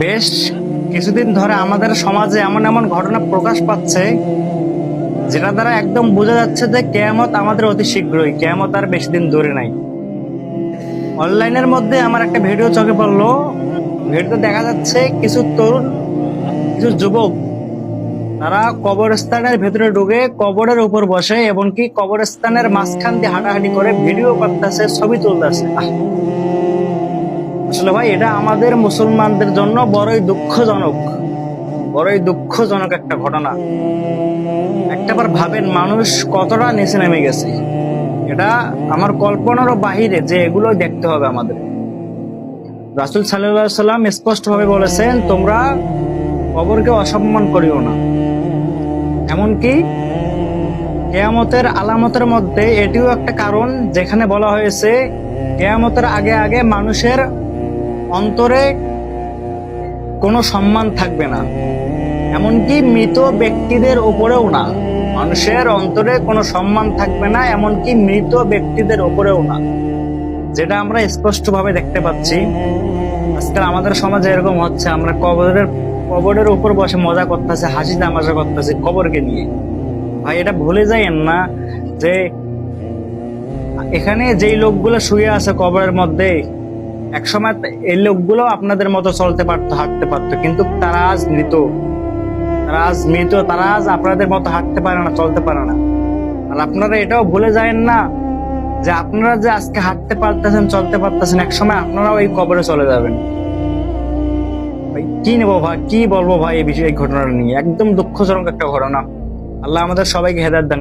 বেশ কিছুদিন ধরে আমাদের সমাজে এমন এমন ঘটনা প্রকাশ পাচ্ছে যেটা দ্বারা একদম বোঝা যাচ্ছে যে কেয়ামত আমাদের অতি শীঘ্রই, কেয়ামত আর বেশি দিন দূরে নাই। অনলাইনের মধ্যে আমার একটা ভিডিও চোখে পড়লো। ভিডিওতে দেখা যাচ্ছে কিছু তরুণ, কিছু যুবক, তারা কবরস্থানের ভেতরে ঢুকে কবরের উপর বসে, এমনকি কবরস্থানের মাঝখান দিয়ে হাঁটাহাঁটি করে ভিডিও করতেছে, ছবি তুলতেছে। আসলে ভাই, এটা আমাদের মুসলমানদের জন্য বড়ই দুঃখজনক একটা ঘটনা। একটাবার ভাবেন, মানুষ কতটা নিচে নেমে গেছে। এটা আমার কল্পনারও বাহিরে যে এগুলো দেখতে হবে আমাদের। রাসূল সাল্লাল্লাহু আলাইহি সাল্লাম স্পষ্ট ভাবে বলেছেন, তোমরা কবরকে অসম্মান করিও না। এমনকি কিয়ামতের আলামতের মধ্যে এটিও একটা কারণ, যেখানে বলা হয়েছে কিয়ামতের আগে আগে মানুষের অন্তরে কোনো সম্মান থাকবে না। এমনকি মৃত ব্যক্তিদের উপরেও না, মানুষের অন্তরে কোনো সম্মান থাকবে না, এমনকি মৃত ব্যক্তিদের উপরেও না। যেটা আমরা স্পষ্ট ভাবে দেখতে পাচ্ছি আজকাল আমাদের সমাজে এরকম হচ্ছে। আমরা কবরের উপর বসে মজা করতেছে, হাসি তামাশা করতেছে কবরকে নিয়ে। ভাই, এটা ভুলে যাইয়েন না যে এখানে যেই লোকগুলো শুয়ে আছে কবরের মধ্যে, একসময় এই লোকগুলো আপনাদের মতো চলতে পারতো, হাঁটতে পারতো, কিন্তু তারা আজ মৃত। তারা আজ আপনাদের মতো হাঁটতে পারে না, চলতে পারে না। আর আপনারা এটাও ভুলে যায়েন না যে আপনারা যে আজকে হাঁটতে পারতেছেন, চলতে পারতেছেন, একসময় আপনারাও এই কবরে চলে যাবেন। ভাই, কি বলবো ভাই এই ঘটনাটা নিয়ে। একদম দুঃখজনক একটা ঘটনা। আল্লাহ আমাদের সবাইকে হেদায়েত দান।